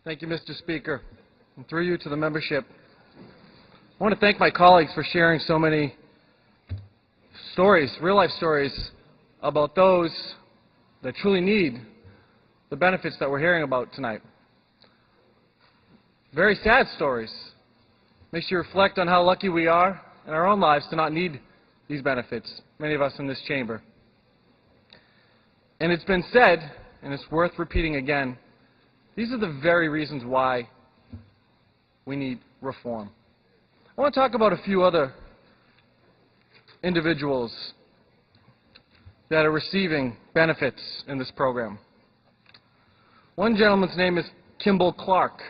Thank you, Mr. Speaker. And through you to the membership, I want to thank my colleagues for sharing so many stories, real-life stories, about those that truly need the benefits that we're hearing about tonight. Very sad stories. Makes you reflect on how lucky we are in our own lives to not need these benefits, many of us in this chamber. And it's been said, and it's worth repeating again, these are the very reasons why we need reform. I want to talk about a few other individuals that are receiving benefits in this program. One gentleman's name is Kimball Clark.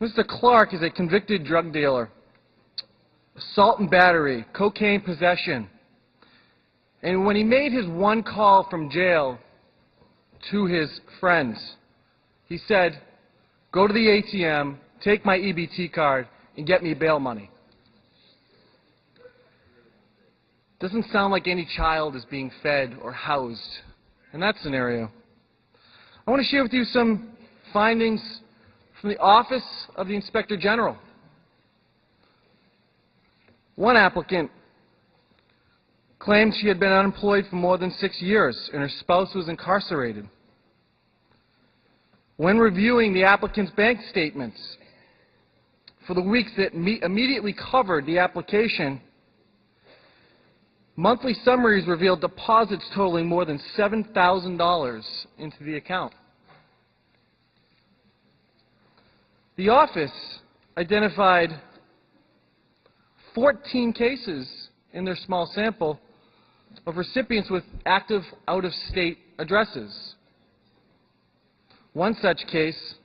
Mr. Clark is a convicted drug dealer, assault and battery, cocaine possession. And when he made his one call from jail to his friends, he said, "Go to the ATM, take my EBT card, and get me bail money." Doesn't sound like any child is being fed or housed in that scenario. I want to share with you some findings from the Office of the Inspector General. One applicant claimed she had been unemployed for more than 6 years and her spouse was incarcerated. When reviewing the applicant's bank statements for the weeks that immediately covered the application, monthly summaries revealed deposits totaling more than $7,000 into the account. The office identified 14 cases in their small sample of recipients with active out-of-state addresses. One such case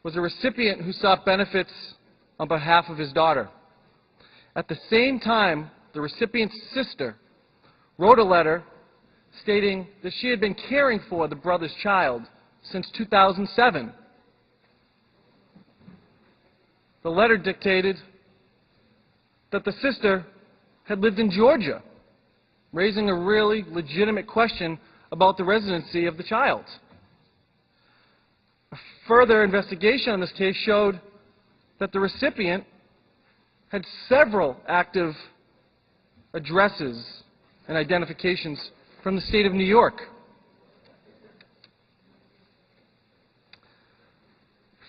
was a recipient who sought benefits on behalf of his daughter. At the same time, the recipient's sister wrote a letter stating that she had been caring for the brother's child since 2007. The letter dictated that the sister had lived in Georgia, raising a really legitimate question about the residency of the child. A further investigation on this case showed that the recipient had several active addresses and identifications from the state of New York.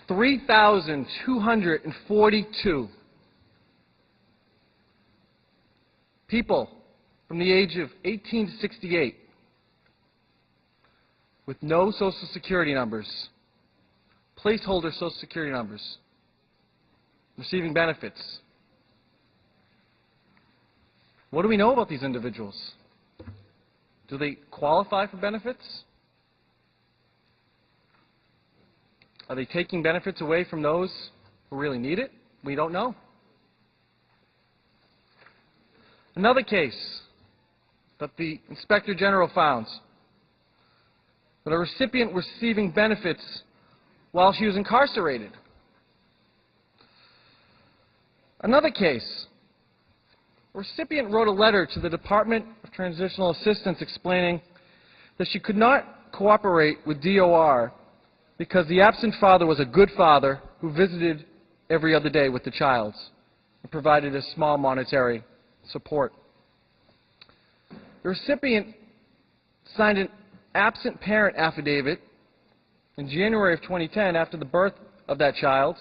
3,242 people from the age of 18 to 68 with no Social Security numbers, placeholder Social Security numbers, receiving benefits. What do we know about these individuals? Do they qualify for benefits? Are they taking benefits away from those who really need it? We don't know. Another case that the Inspector General found, that a recipient receiving benefits while she was incarcerated. Another case, a recipient wrote a letter to the Department of Transitional Assistance explaining that she could not cooperate with DOR because the absent father was a good father who visited every other day with the child and provided a small monetary support. The recipient signed an absent parent affidavit in January of 2010 after the birth of that child,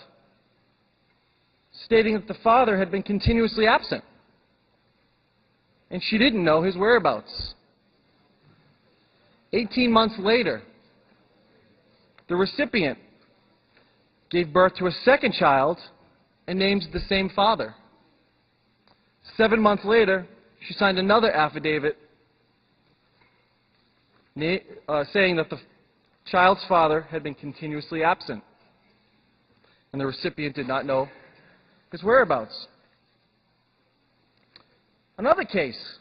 stating that the father had been continuously absent and she didn't know his whereabouts. 18 months later, the recipient gave birth to a second child and named the same father. 7 months later, she signed another affidavit saying that the child's father had been continuously absent, and the recipient did not know his whereabouts. Another case,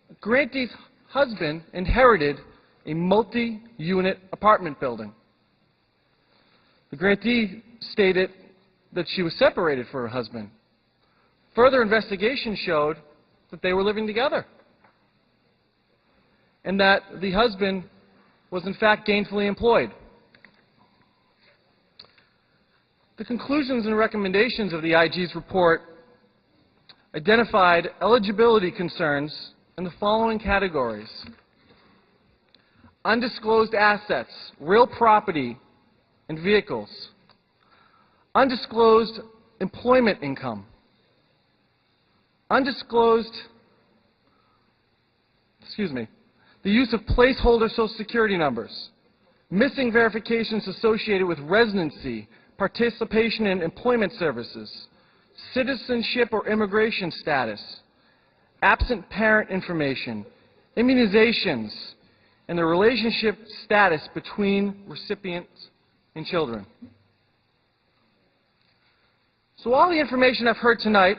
a grantee's husband inherited a multi-unit apartment building. The grantee stated that she was separated from her husband. Further investigation showed that they were living together and that the husband was in fact gainfully employed. The conclusions and recommendations of the IG's report identified eligibility concerns in the following categories: undisclosed assets, real property, and vehicles; undisclosed employment income; the use of placeholder Social Security numbers; missing verifications associated with residency, participation in employment services, citizenship or immigration status, absent parent information, immunizations, and the relationship status between recipients and children. So all the information I've heard tonight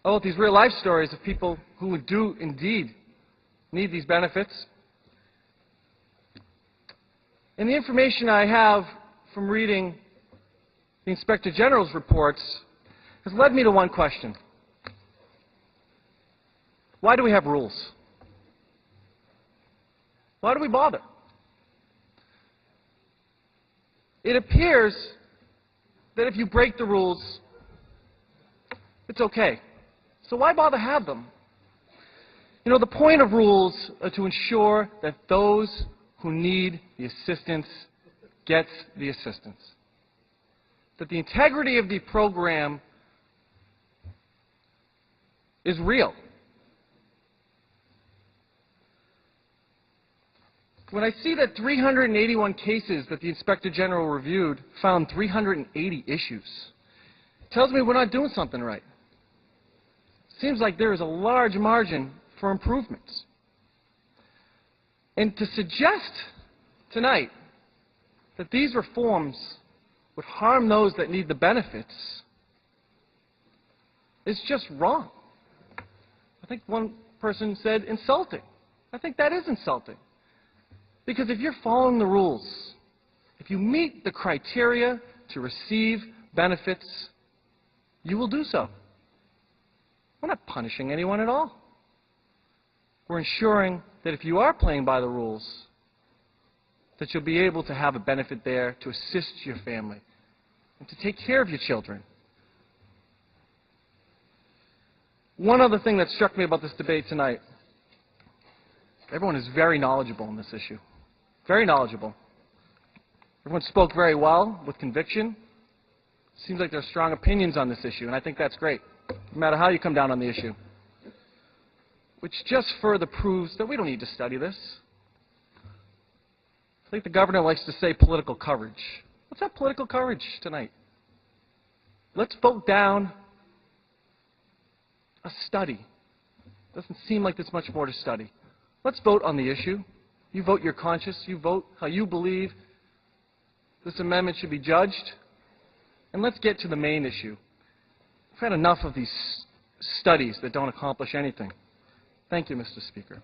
about these real-life stories of people who do indeed need these benefits, and the information I have from reading the Inspector General's reports has led me to one question: why do we have rules? Why do we bother? It appears that if you break the rules, it's okay. So why bother have them? You know, the point of rules are to ensure that those who need the assistance gets the assistance, that the integrity of the program is real. When I see that 381 cases that the Inspector General reviewed found 380 issues, it tells me we're not doing something right. Seems like there is a large margin for improvements. And to suggest tonight that these reforms would harm those that need the benefits is just wrong. I think one person said insulting. I think that is insulting. Because if you're following the rules, if you meet the criteria to receive benefits, you will do so. We're not punishing anyone at all. We're ensuring that if you are playing by the rules, that you'll be able to have a benefit there to assist your family and to take care of your children. One other thing that struck me about this debate tonight: everyone is very knowledgeable on this issue. Very knowledgeable. Everyone spoke very well, with conviction. Seems like there are strong opinions on this issue, and I think that's great, no matter how you come down on the issue. Which just further proves that we don't need to study this. I think the governor likes to say political coverage. Let's have political coverage tonight. Let's vote down a study. Doesn't seem like there's much more to study. Let's vote on the issue. You vote your conscience. You vote how you believe this amendment should be judged. And let's get to the main issue. We've had enough of these studies that don't accomplish anything. Thank you, Mr. Speaker.